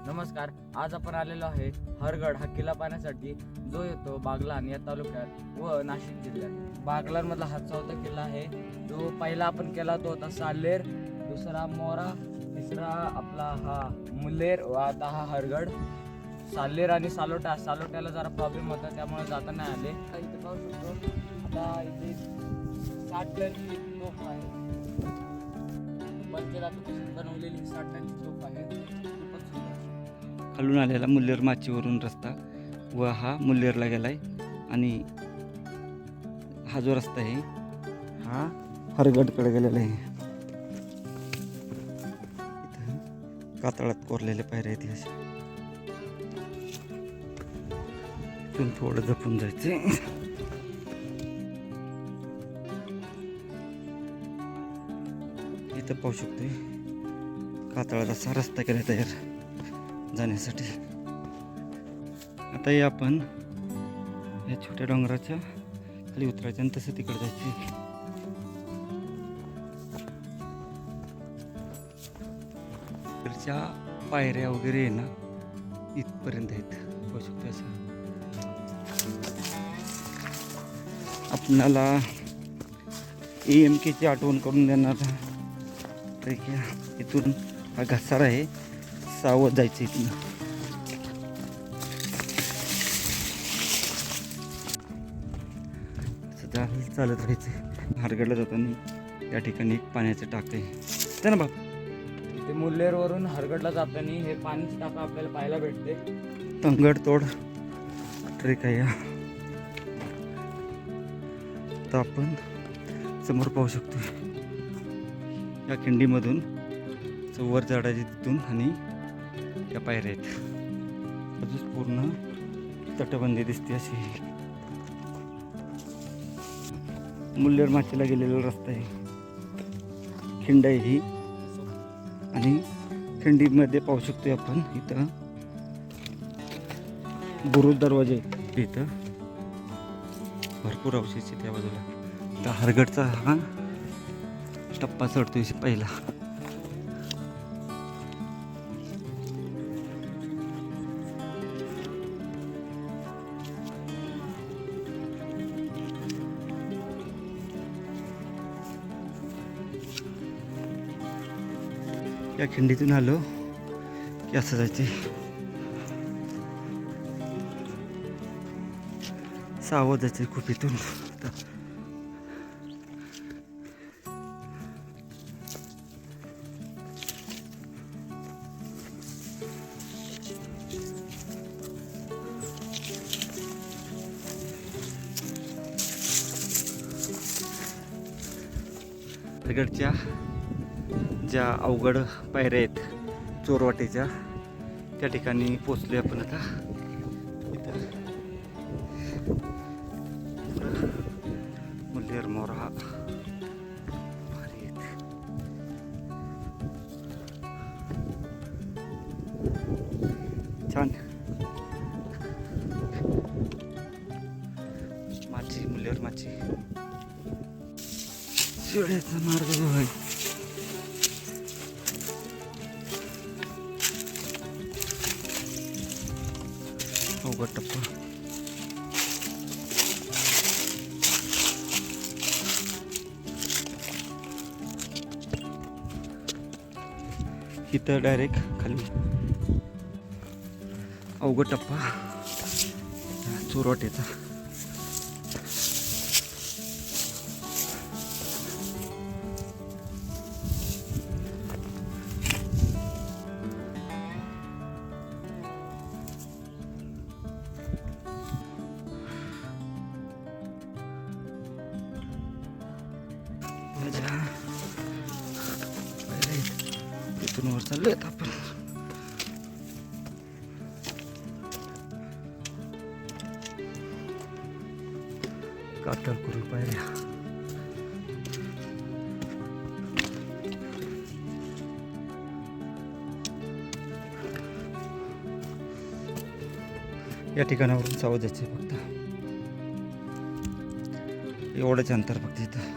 नमस्कार. आज आपण आलेलो आहे हरगड हा किल्ला पाहण्यासाठी, जो येतो बागलाण या तालुक्यात व नाशिक जिल्ह्यात. बागलाण मधला हा चौथा किल्ला आहे. जो पहिला आपण केला तो होता साल्हेर, दुसरा मोरा, तिसरा आपला हा मुल्हेर व आता हा हरगड. साल्हेर आणि सालोट्याला जरा प्रॉब्लेम होता, त्यामुळे जाता नाही आले. इथे पाहू शकतो आता इथे 60 टनची तोफ आहे. पंचधातूपासून बनवलेली 60 टनची तोफ आहे. खूपच सुंदर. खालून आलेला मुल्हेर माचीवरून रस्ता व हा मुल्हेरला गेलाय आणि हा जो रस्ता आहे हा हरगडकडे गेलेला आहे. इथं कातळात कोरलेले पायऱ्या आहेत अशा. इथून थोडं जपून जायचे. इथं पाहू शकतोय कातळात असा रस्ता केला तयार जाण्यासाठी. आता हे आपण या छोट्या डोंगराच्या खाली उतरायचं आणि तसं तिकडे जायचं. इकडच्या पायऱ्या वगैरे आहे ना इथपर्यंत आहेत. पाहू शकतो असं आपणाला EMKची आठवण करून देणार ट्रेक. इथून हा घसारा आहे, सावध जायचं इथून. चालत राहायचं. हरगडला जाताना या ठिकाणी एक पाण्याचं टाक आहे ना बाप. ते मुल्हेरवरून हरगडला जाताना हे पाण्याची टाका आपल्याला पाहायला भेटते. तंगडतोड ट्रेक आहे. आता आपण समोर पाहू शकतो या खिंडीमधून वर चढायचे तिथून आणि या पायऱ्या आहेत. अजून पूर्ण तटबंदी दिसते अशी. मुल्हेर माचीला गेलेला रस्ता आहे. खिंड आहे ही आणि खिंडीमध्ये पाहू शकतो आपण इथं बुरुज दरवाजे. इथं भरपूर अवशेष त्या बाजूला. तर हरगडचा हा टप्पा चढतोय पहिला. या खिंडीतून आलो की असं जायचे. सावध जायचे खूप इथून. हरगडच्या ज्या अवघड पायऱ्या आहेत चोरवाटेच्या, त्या ठिकाणी पोचलोय आपण आता. इथं मुल्हेर मोरा भारी आहेत. छान माची, मुल्हेर माची. शिवड्याचा मार्ग जो आहे अवघड टप्पा. इथं डायरेक्ट खाली अवघड टप्पा चोरवाटेचा. तिथून वर चाललोय आपण. कातळ करून पायऱ्या. या ठिकाणावरून सावध जायचे फक्त. एवढंच अंतर फक्त इथं.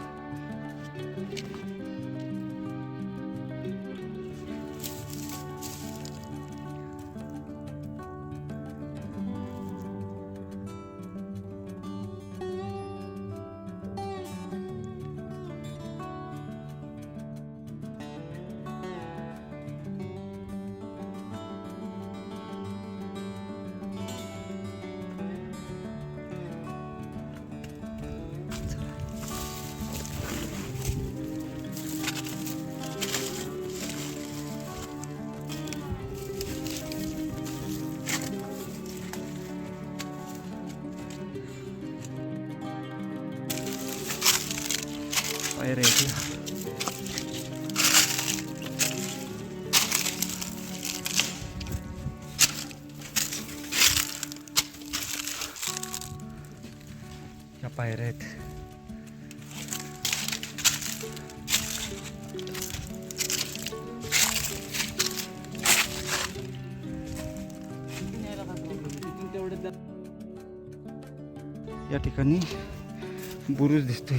पायऱ्या आहेत. या ठिकाणी बुरुज दिसतोय.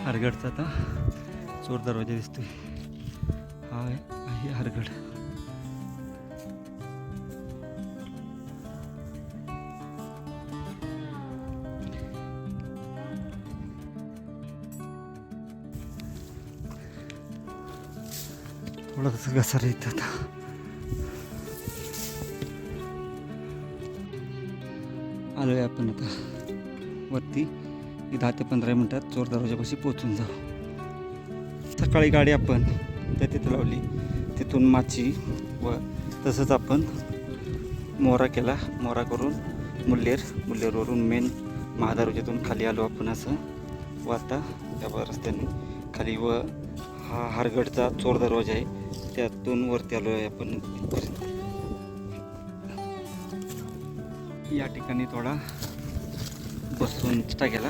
हरगडचा आता चोर दरवाजा दिसतोय. हा आहे हरगड. थोडासा घसारा येत आता. आलोय आपण आता वरती. 10 ते 15 मिनिटात चोर दरवाजापाशी पोचून जाऊ. सकाळी गाडी आपण त्या तिथं लावली, तिथून माची व तसंच आपण मोरा केला. मोरा करून मुल्लेरवरून मेन महादरवाज्यातून खाली आलो आपण असं. व आता त्या रस्त्याने खाली व हा हरगडचा चोर दरवाजा आहे त्यातून वरती आलो आहे आपण इथपर्यंत. या ठिकाणी थोडा बसून चटा गेला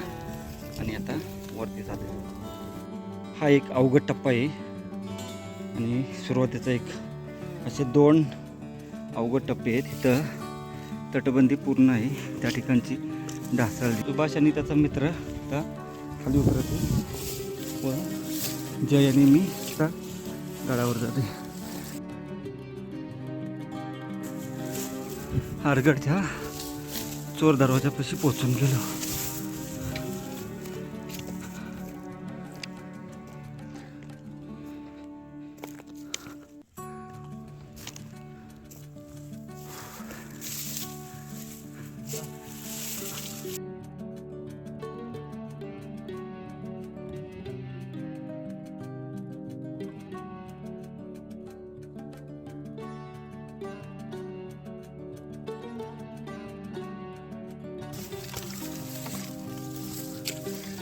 आणि आता वरती जातो. हा एक अवघड टप्पा आहे आणि सुरुवातीचा एक असे 2 अवघड टप्पे आहेत. इथं तटबंदी पूर्ण आहे. त्या ठिकाणची ढासळली. सुभाष आणि त्याचा मित्र आता खाली उतरते व जय आणि मी आता गडावर जाते. हरगडच्या चोर दरवाजापाशी पोचून गेलो.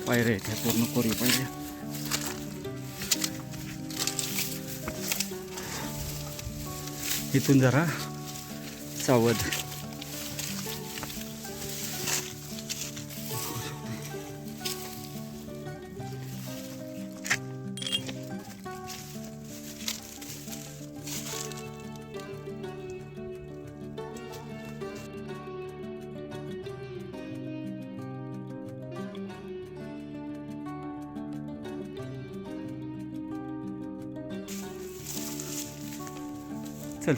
पायऱ्या आहेत ह्या पूर्ण कोरी पायऱ्या. इथून जरा सावध. चल.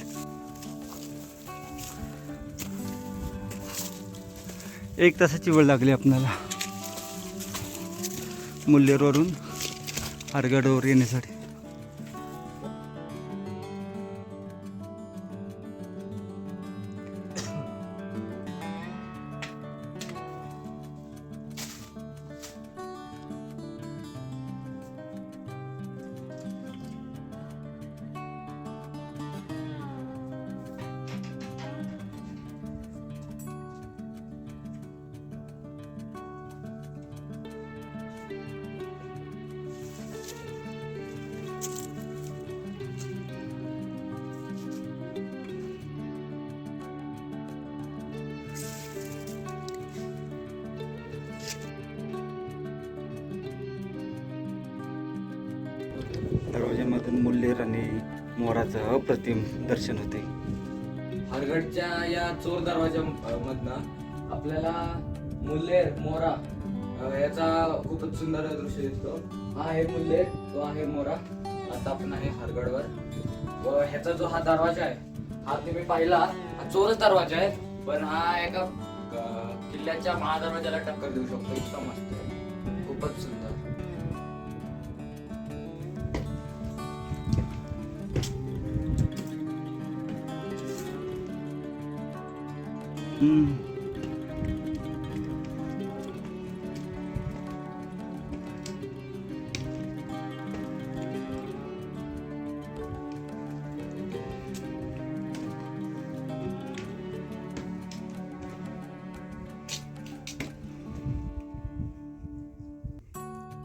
1 तासाची वेळ लागली आपल्याला मुल्लेरवरून हरगडवर येण्यासाठी. दरवाज्यामधून मुल्लेर आणि मोराचं अप्रतिम दर्शन होते. हरगडच्या या चोर दरवाजा मधनं आपल्याला मुल्लेर मोरा याचा खूपच सुंदर दृश्य दिसतो. हा आहे मुल्लेर, तो आहे मोरा. आता आपण आहे हरगडवर. व ह्याचा जो हा दरवाजा आहे, हा तुम्ही पाहिला, हा चोरच दरवाजा आहे, पण हा एका किल्ल्याच्या महादरवाजाला टक्कर देऊ शकतो. इतका मस्त आहे, खूपच सुंदर.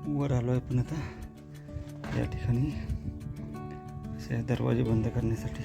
वर आलो आहे पण आता या ठिकाणी असे दरवाजे बंद करण्यासाठी.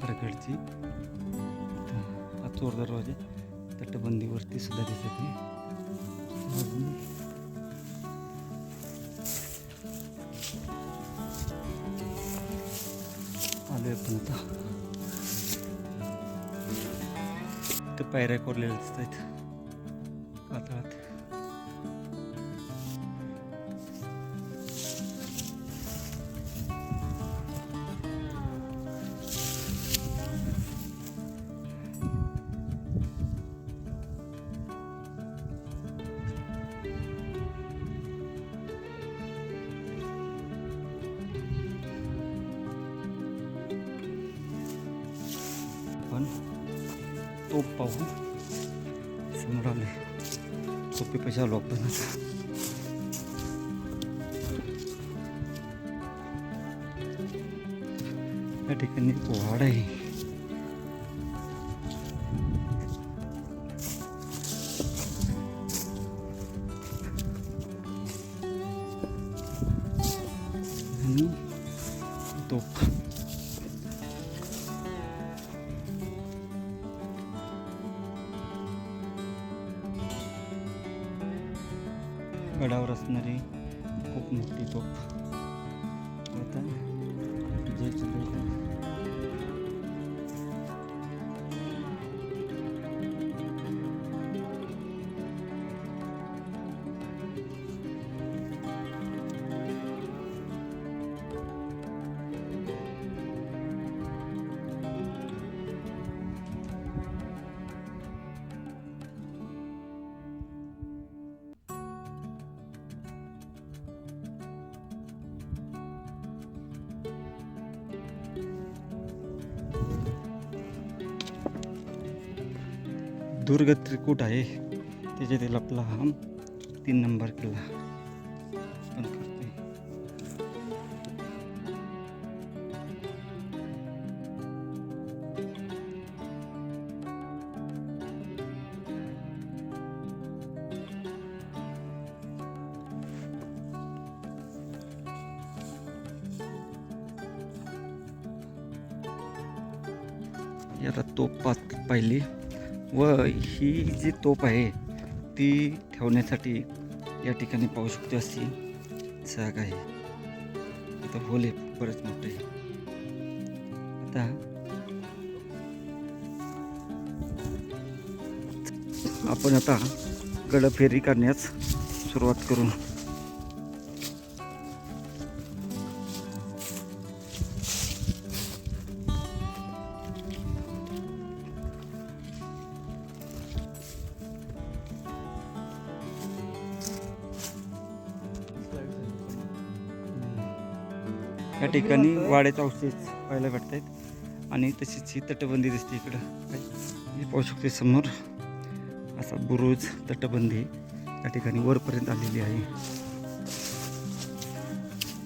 हरगडची हा चोर दरवाजे तटबंदीवरती सुद्धा दिसत नाही. आलोय पण आता ते पायऱ्या कोरलेल्या दिसत आहेत पाताळात. पण तोप पाहून समोर आले. सोपे पैसे आलो आपण आता. या ठिकाणी एक वाड आहे. आणि तोप गडावर असणारी खूप मोठी तोप. आता जे चित्र दुर्ग त्रिकूट आहे, त्याच्यातील आपला हा 3 नंबर किल्ला पण करतोय. याला तोप पाहिली व ही जी तोप आहे ती ठेवण्यासाठी या ठिकाणी पाहू शकतो अशी जागा आहे. इथं होल आहे बरेच मोठे. आता आपण आता गडफेरी करण्यास सुरुवात करू. या ठिकाणी वाड्याचे अवशेष पाहायला भेटत आहेत आणि तशीच ही तटबंदी दिसते इकडं. हे पाहू शकते समोर असा बुरुज तटबंदी या ठिकाणी वरपर्यंत आलेली आहे.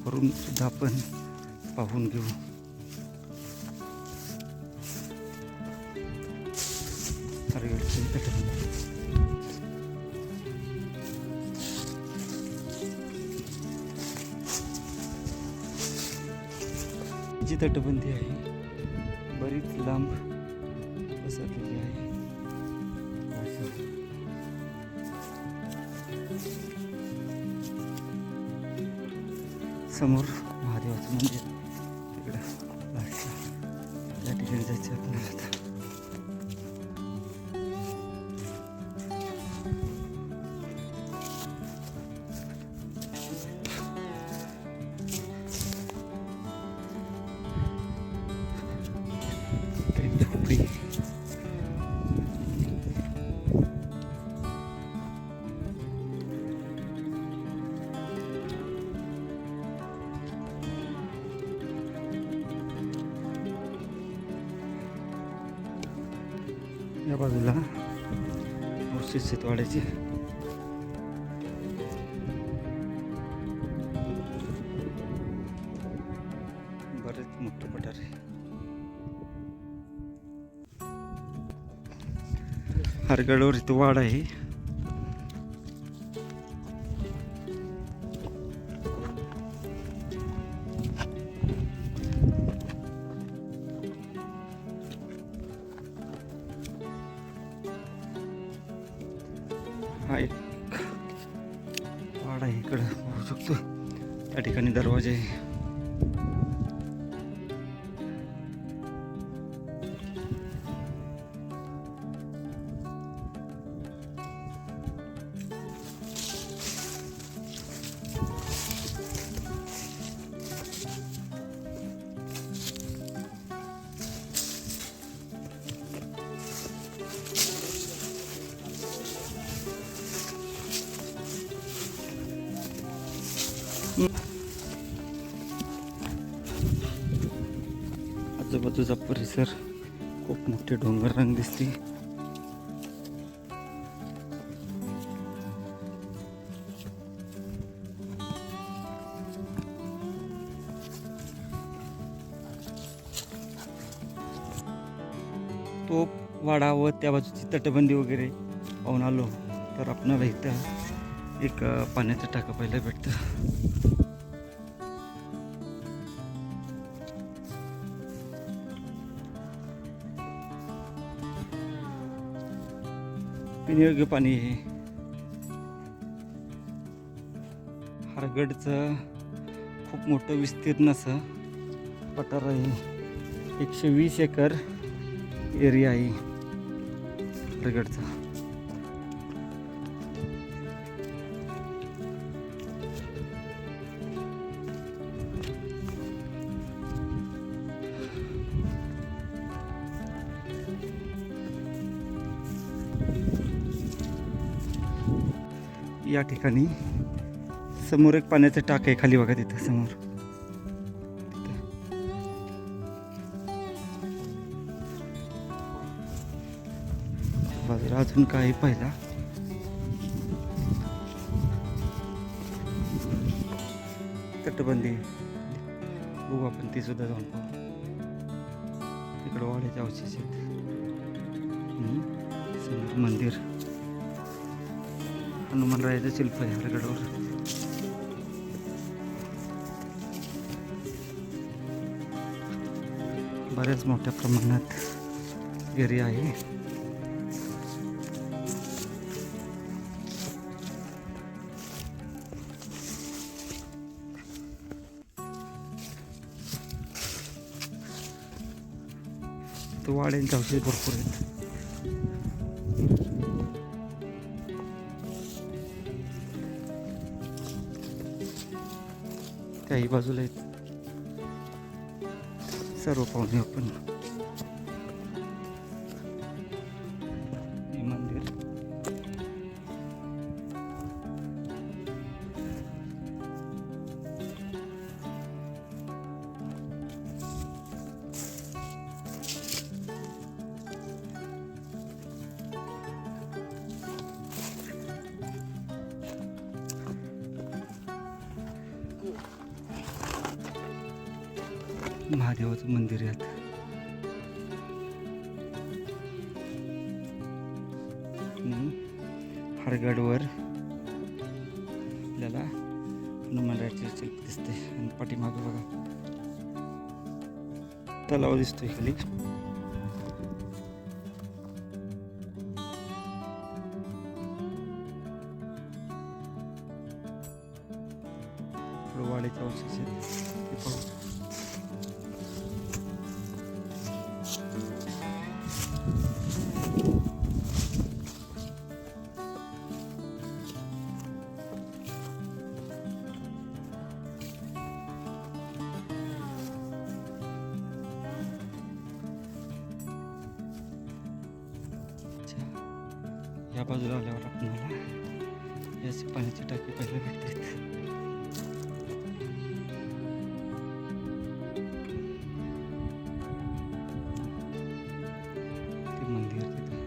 वरून सुद्धा आपण पाहून घेऊ. हरगडची तटबंदी. जी तटबंदी आहे बरीच लांब पसरलेली आहे. समोर महादेवाचं मंदिर इकडं या ठिकाणी जायचं आपल्याला आता. झोपडी या बाजूला अवशेष आहेत वाड्याचे. बरेच मोठं पठार आहे. हरगडवर इथं वाड आहे. हा एक वाड आहे इकडं पाहू शकतो. त्या ठिकाणी दरवाजे आहे. आजूबाजूचा परिसर खूप मोठे डोंगर रंग दिसते. तो वाडा व त्या बाजूची तटबंदी वगैरे पाहून आलो तर आपणाला इथं एक पाण्याचं टाकं पाहायला भेटतं. पिण्यायोग्य पाणी आहे. हरगडचं खूप मोठं विस्तीर्ण असं पठार आहे. 120 एकर एरिया आहे हरगडचा. या ठिकाणी समोर एक पाण्याचं टाक आहे खाली बघा तिथं समोर. बाजूला अजून काही पाहिला तटबंदी बघू आपण ती सुद्धा जाऊन पाहू. तिकडं वाड्याचे अवशेष आहेत. समोर मंदिर हनुमानरायाचं शिल्प आहे हरगडवर. बऱ्याच मोठ्या प्रमाणात एरिया आहे. तो वाड्यांचे अवशेष भरपूर आहेत. काही बाजूला आहेत. सर्व पाहुणे आपण हे मंदिर महादेवाचं मंदिर आहे आता. हरगडवर आपल्याला हनुमानरायाचे शिल्प दिसते आणि पाठीमागे बघा तलाव दिसतोय खाली. वाड्याच्या अवशेष आहेत ते पाहू. या बाजूला आल्यावर आपल्याला याची पाण्याची टाकी पाहायला भेटते. ते मंदिर तिथे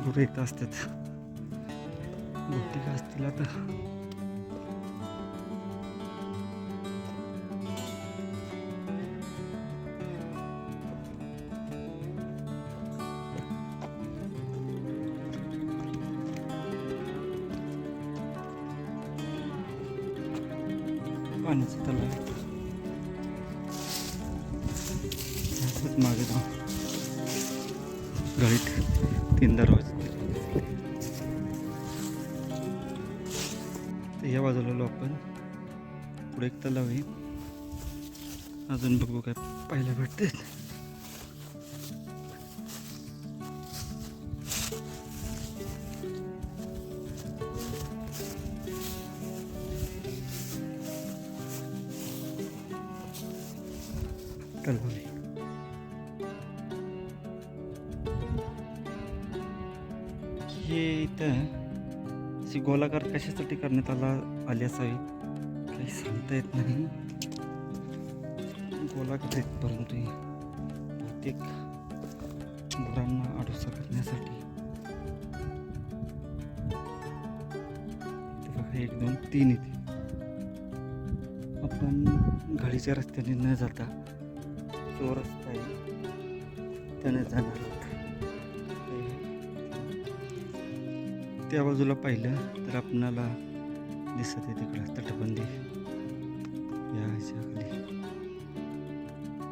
गुरं इथं असतात. बहुतेक असतील आता. पाण्याचं तलाव आहे. मागे जाऊ गळीत 3 दरवाजे. तर या बाजूला आलो आपण. पुढे एक तलाव आहे. अजून बघू काय पाहायला भेटते. तलाव आहे. हे इथं अशी गोलाकार कशासाठी करण्यात आली असावी काही सांगता येत नाही. गोलाकार आहेत परंतु बहुतेक गुरांना आडोसा करण्यासाठी. बघा 1 2 3 इथे. आपण घाडीच्या रस्त्याने न जाता जो रस्ता आहे त्याने जाणार आहोत. त्या बाजूला पाहिलं तर आपणाला दिसत आहे तिकडं तटबंदी या ह्याच्या खाली.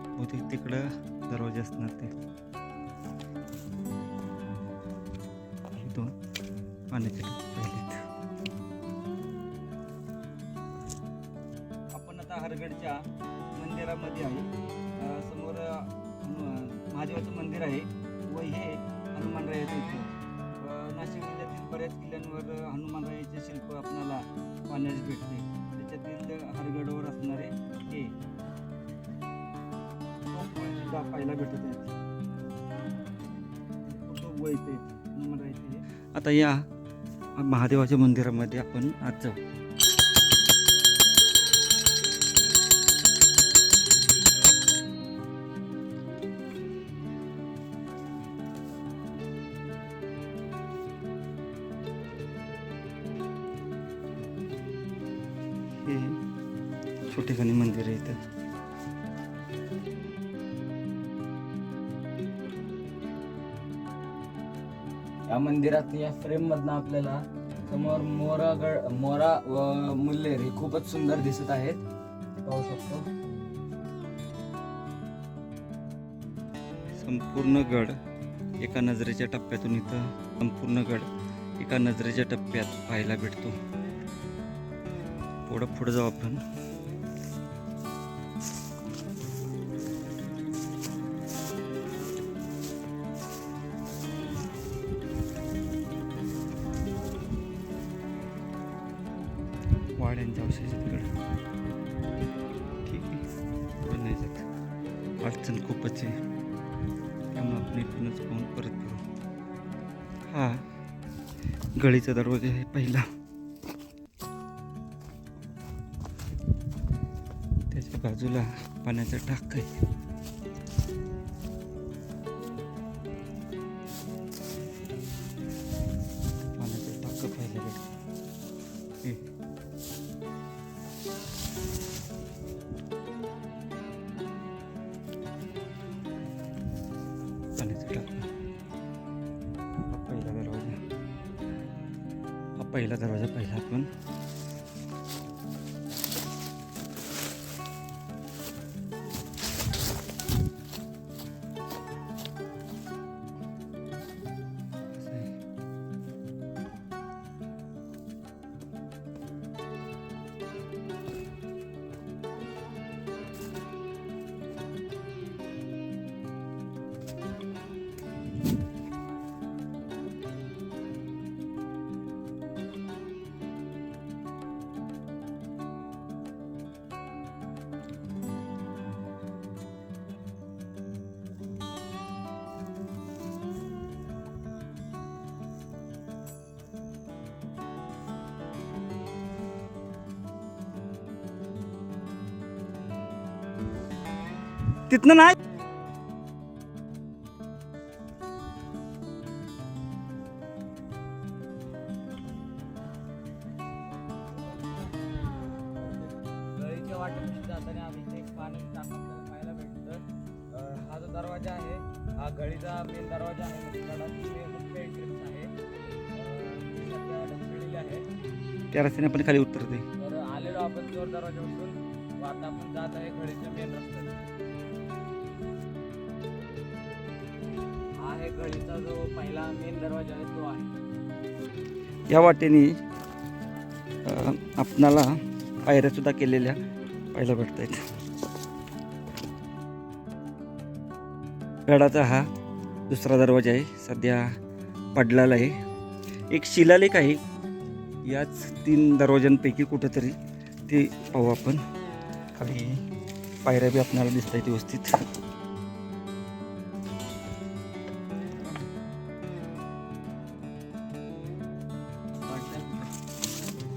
बहुतेक तिकडं दरवाजे असणार ते. 2 पाण्याचे पाहिलेत. आपण आता हरगडच्या मंदिरामध्ये आहे. समोर महादेवाचं मंदिर आहे व हे हनुमानरायाचं इथे. नाशिक जिल्ह्यातील बऱ्याच किल्ल्यांवर हनुमानरायाचे शिल्प आपल्याला पाहण्यास भेटते. त्याच्यातील हरगडवर असणारे हे सुद्धा पाहायला भेटत आहेत. हनुमानरायाचे. आता या महादेवाच्या मंदिरामध्ये आपण आज जाऊ. हे छोटेखानी मंदिर आहे इथं. या मंदिरात या फ्रेम मधनं आपल्याला समोर मोरा व मुल्लेर हे खूपच सुंदर दिसत आहेत. पाहू शकतो. संपूर्ण गड एका नजरेच्या टप्प्यातून इथं संपूर्ण गड एका नजरेच्या टप्प्यात पाहायला भेटतो. थोडं पुढे जाऊ आपण. वाड्यांच्या अवशेष तिकडे. ठीक आहे पण नाही जात. अडचण खूपच आहे त्यामुळे आपण इथूनच पाहून परत करू. हा गळीचा दरवाजा आहे पहिला. त्याच्या बाजूला पाण्याचा टाक आहे. पाण्याचं टाक पहिल्या हे. पाण्याचा टाक हा पहिला दरवाजा. हा पहिला दरवाजा पहिला आपण तिथनं नाही. गळीच्या वाटेपासून जाताना आम्ही इथे एक पाण्याचं टाक आपल्याला पाहायला भेटतं. हा जो दरवाजा आहे हा गळीचा मेन दरवाजा आहे. म्हणजे मुख्य एंट्रन्स आहे. ती सध्या ढकललेली आहे. त्या रस्त्याने आपण खाली उतरते. तर आलेलो आपण चोर दरवाजापासून व आता आपण जात आहे गळीच्या मेन रस्त्याने. हा आहे गळीचा जो पहिला मेन दरवाजा आहे तो आहे. या वाटेने आपणाला पायऱ्या सुद्धा केलेल्या पाहायला भेटत आहेत. गडाचा हा दुसरा दरवाजा आहे. सध्या पडलेला आहे. एक शिलालेख आहे याच 3 दरवाजांपैकी कुठेतरी ते पाहू आपण. खाली पायऱ्या बी आपल्याला दिसत आहेत व्यवस्थित.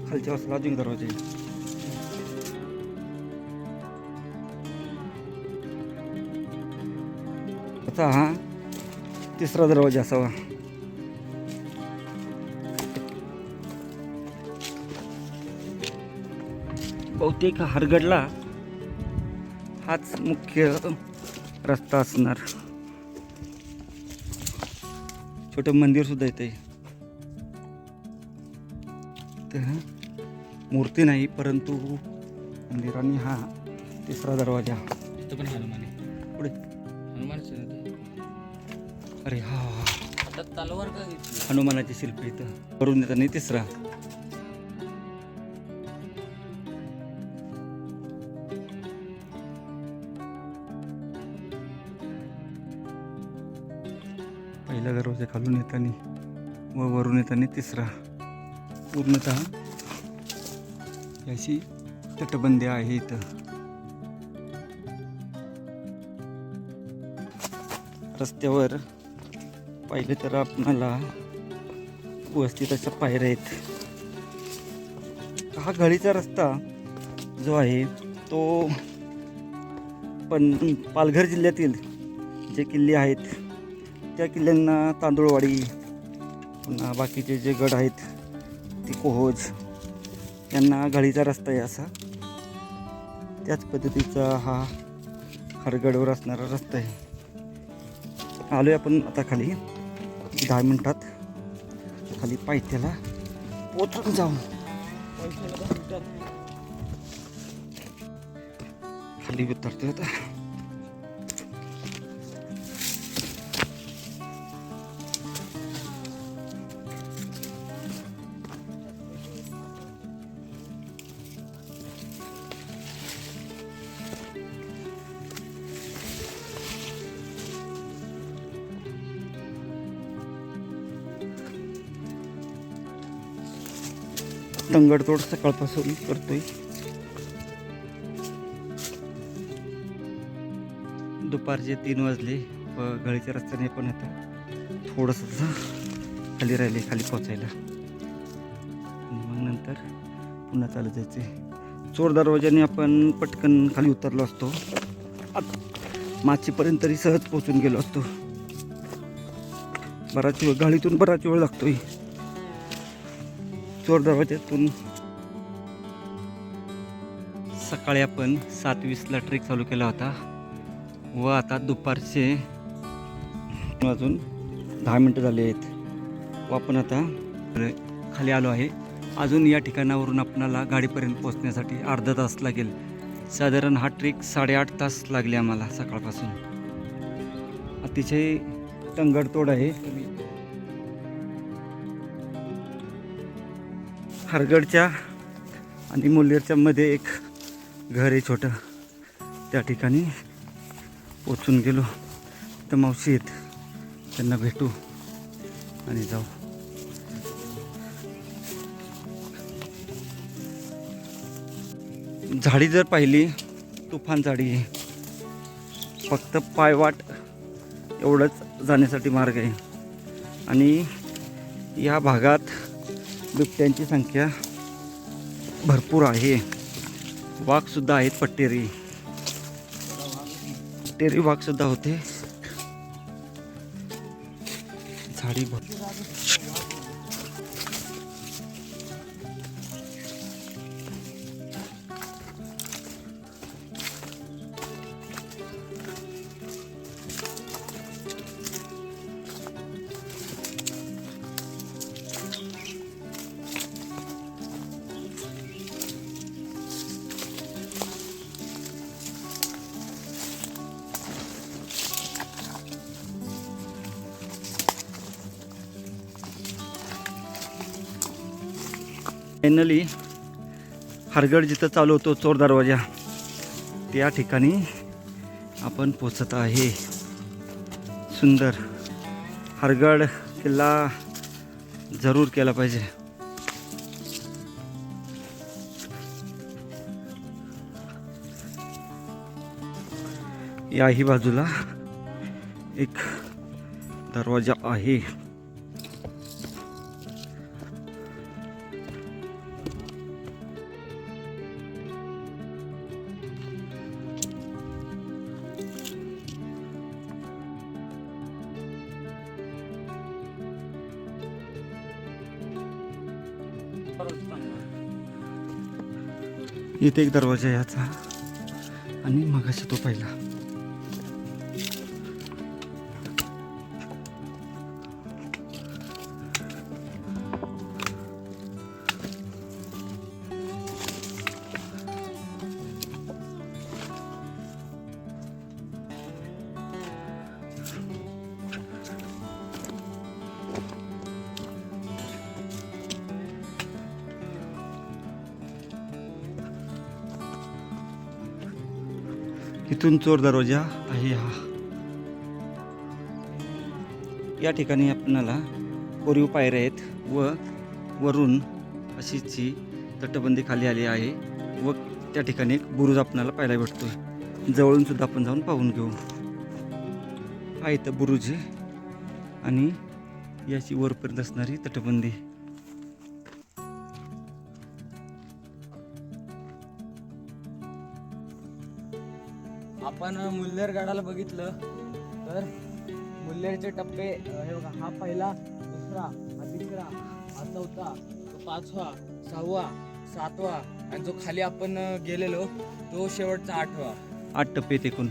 खालच्या बाजूला अजून दरवाजा आहे. आता हा तिसरा दरवाजा असावा. बहुतेक हरगडला हाच मुख्य रस्ता असणार. छोटं मंदिर सुद्धा येते. मूर्ती नाही परंतु मंदिर. आणि हा तिसरा दरवाजा. इथं पण हनुमान आहे. पुढे हनुमान अरे हा तलवार का घेतली? हनुमानाची शिल्प इथं करून देताना तिसरा. पहिला दरवाजा खालून येताना व वरून येताना तिसरा. पूर्णतः याची तटबंदी आहे इथं. रस्त्यावर पाहिलं तर आपणाला व्यवस्थित अशा पायऱ्या आहेत. हा गळीचा रस्ता जो आहे तो पण पालघर जिल्ह्यातील जे किल्ले आहेत त्या किल्ल्यांना तांदूळवाडी, पुन्हा बाकीचे जे गड आहेत ती कोहोज, यांना गळीचा रस्ता आहे असा. त्याच पद्धतीचा हा हरगडवर असणारा रस्ता आहे. आलो आहे आपण आता खाली. 10 मिनिटात खाली पायथ्याला पोचून जाऊ. खाली उतरतोय आता. दंगडतोड सकाळपासून करतोय. दुपारचे 3 वाजले व गळीच्या रस्त्याने पण आता थोडंसं खाली राहिले खाली पोचायला. आणि मग नंतर पुन्हा चालत जायचे. चोर दरवाजाने आपण पटकन खाली उतरलो असतो, माचीपर्यंत तरी सहज पोचून गेलो असतो. बराच वेळ गाडीतून बराच वेळ लागतोय. चोर दरवाजातून सकाळी आपण 7:20ला ट्रेक चालू केला होता व आता दुपारचे अजून 10 मिनटं झाले आहेत व आपण आता खाली आलो आहे. अजून या ठिकाणावरून आपणाला गाडीपर्यंत पोहोचण्यासाठी अर्धा तास लागेल. साधारण हा ट्रेक 8.5 तास लागले आम्हाला सकाळपासून. अतिशय तंगडतोड आहे. हरगडच्या आणि मुल्लेरच्या मध्ये एक घर आहे छोटं, त्या ठिकाणी पोचून गेलो. तर मावशी आहेत, त्यांना भेटू आणि जाऊ. झाडी जर पाहिली तुफान झाडी आहे. फक्त पायवाट एवढंच जाण्यासाठी मार्ग आहे. आणि या भागात बिबट्यांची संख्या भरपूर आहे. वाघसुद्धा आहेत, पट्टेरी वाघसुद्धा होते. झाडी फायनली हरगड जिथं चालू होतो चोर दरवाजा, त्या ठिकाणी आपण पोचत आहे. सुंदर हरगड किल्ला जरूर केला पाहिजे. याही बाजूला एक दरवाजा आहे. इथे एक दरवाजा आहे याचा, आणि मगाशी तो पहिला. इथून चोर दरवाजा आहे हा. या ठिकाणी आपणाला कोरीव पायऱ्या आहेत व वरून अशीची तटबंदी खाली आली आहे व त्या ठिकाणी एक बुरुज आपणाला पाहायला भेटतोय. जवळून सुद्धा आपण जाऊन पाहून घेऊ. हा इथं बुरुज आहे आणि याची वरपर्यंत असणारी तटबंदी. आपण मुल्लेर गडाला बघितलं तर मुल्लेरचे टप्पे हे बघा. हा पहिला, दुसरा, हा तिसरा, हा चौथा, तो 5वा, 6वा, 7वा आणि जो खाली आपण गेलेलो तो शेवटचा 8वा. 8 टप्पे एकूण.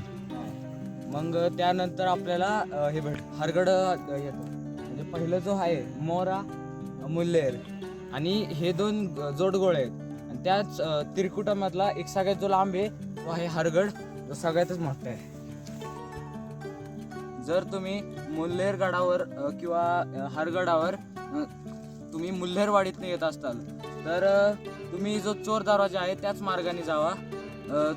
मग त्यानंतर आपल्याला हे हरगड येतो. म्हणजे पहिलं जो आहे मोरा, मुल्लेर आणि हे 2 जोडगोळे आहेत. आणि त्याच त्रिकुटामधला एक सगळ्यात जो लांब आहे तो आहे हरगड, तो सगळ्यातच मोठा आहे. जर तुम्ही मुल्लेर गडावर किंवा हरगडावर तुम्ही मुल्हेरवाडीतून येत असाल तर तुम्ही जो चोर दरवाजा आहे त्याच मार्गाने जावा.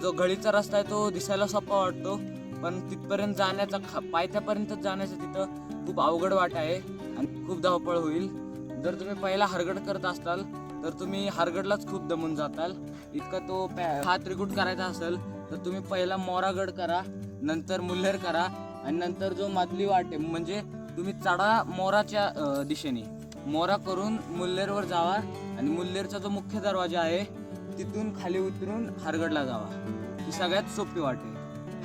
जो गळीचा रस्ता आहे तो दिसायला सोपा वाटतो, पण तिथपर्यंत जाण्याचा पायथ्यापर्यंत जाण्याचं तिथं खूप अवघड वाट आहे आणि खूप धावपळ होईल. जर तुम्ही पहिला हरगड करत असाल तर तुम्ही हरगडलाच खूप दमून जाताल. इतका तो हा त्रिकूट करायचा असेल तर तुम्ही पहिला मोरागड करा, नंतर मुल्हेर करा आणि नंतर जो मधली वाट आहे म्हणजे तुम्ही चढा मोराच्या दिशेने. मोरा करून मुल्लेरवर जावा आणि मुल्लेरचा जो मुख्य दरवाजा आहे तिथून खाली उतरून हरगडला जावा. ही सगळ्यात सोपी वाट आहे.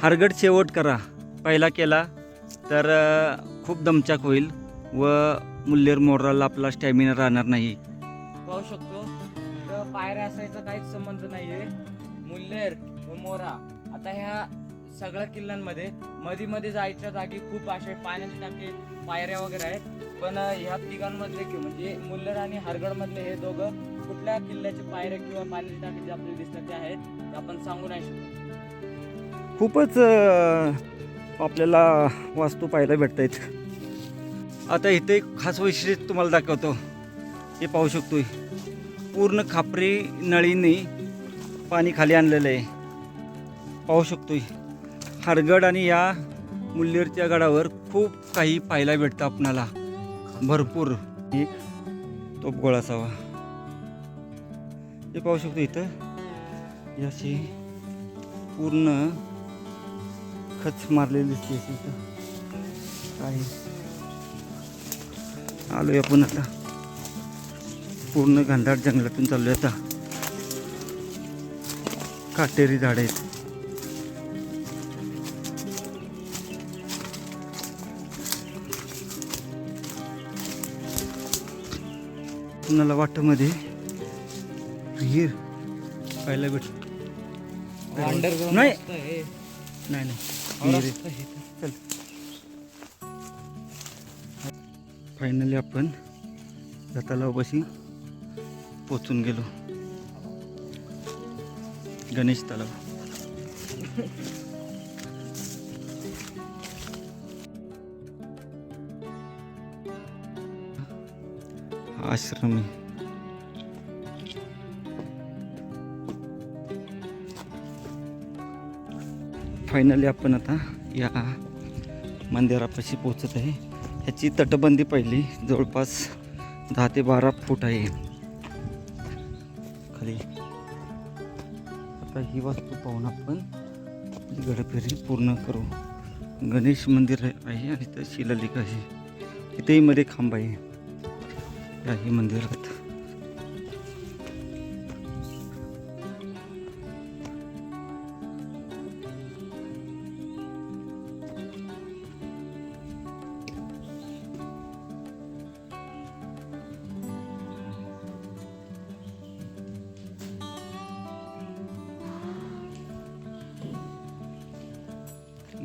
हरगड शेवट करा. पहिला केला तर खूप दमचाक होईल व मुल्लेर मोराला आपला स्टॅमिना राहणार नाही. पाहू शकतो तर पायऱ्या असायचा काहीच संबंध नाहीये. मुल्लेर व मोरा आता ह्या सगळ्या किल्ल्यांमध्ये मध्ये मध्ये जायच्या जागी खूप असे पाण्याचे टाके पायऱ्या वगैरे आहेत. पण ह्या तिघांमधले म्हणजे मुल्लेर आणि हरगड मधले हे दोघं कुठल्या किल्ल्याचे पायऱ्या किंवा पाण्याचे टाके जे आपल्याला दिसतात ते आहेत ते आपण सांगू नाही शकत. खूपच आपल्याला वास्तू पाहायला भेटत आहेत. आता इथे एक खास वैशिष्ट्य तुम्हाला दाखवतो. हे पाहू शकतोय पूर्ण खापरी नळीने पाणी खाली आणलेलं आहे. पाहू शकतोय हरगड आणि या मुल्लेरच्या गडावर खूप काही पाहायला भेटतं आपणाला. भरपूर एक तोफगोळा असावा. हे पाहू शकतो इथं याची पूर्ण खच मारलेली दिसते. इथं काही आलोय आपण आता. पूर्ण घनदाट जंगलातून चाललोय आता. काटेरी झाड आहेत. कुणाला वाटमध्ये विहीर पाहायला भेटत अंडरग्राऊंड नाही. रस्ता आहे. नाही हा विहीर रस्ता आहे. चल. फायनली आपण या तलावापाशी पोचून गेलो. गणेश तलाव. हा आश्रम आहे. फायनली आपण आता या मंदिरापाशी पोचत आहे. ह्याची तटबंदी पहिली जवळपास 10 ते 12 फूट आहे खाली. आता ही वास्तू पाहून आपण गडफेरी पूर्ण करू. गणेश मंदिर आहे आणि इथं शिलालेख आहे. इथेही मध्ये खांब आहे याही मंदिरात.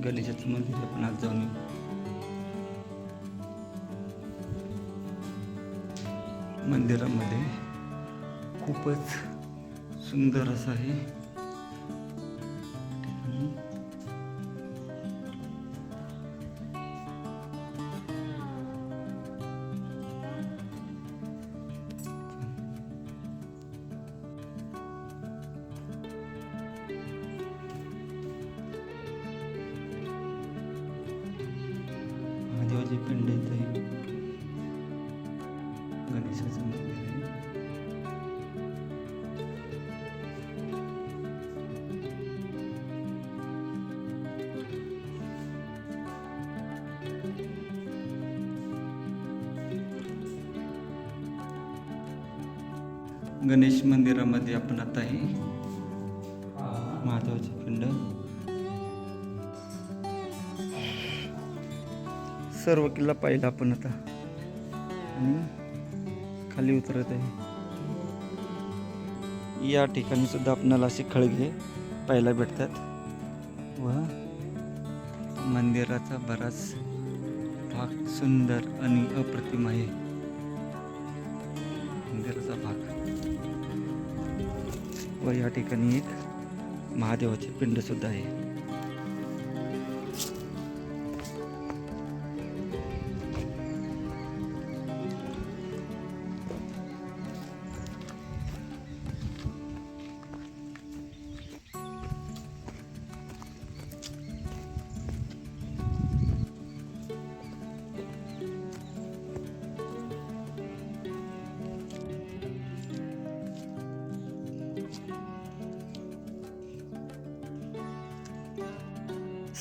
गणेशाचं मंदिर आपण आज जाऊन येऊ. मंदिरामध्ये खूपच सुंदर असं आहे. महादेवाची पिंड इथे गणेशाचं मंदिर आहे. गणेश मंदिरामध्ये आपण आता आहे महादेवाची पिंड. सर्व किल्ला पाहिला आपण आता आणि खाली उतरत आहे. या ठिकाणी सुद्धा आपल्याला असे खळगे पाहायला भेटतात व मंदिराचा बराच भाग सुंदर आणि अप्रतिम आहे. मंदिराचा भाग व या ठिकाणी एक महादेवाची पिंड सुद्धा आहे.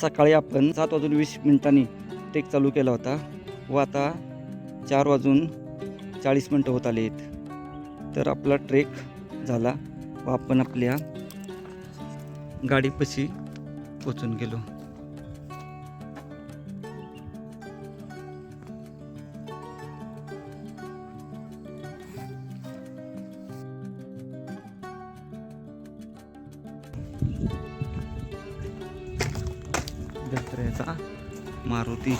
सकाळी आपण 7:20 ट्रेक चालू केला होता व आता 4:10 40 मिनटं होत आलीत. तर आपला ट्रेक झाला व आपण आपल्या गाडीपाशी पोचून गेलो. दसऱ्याचा मारुती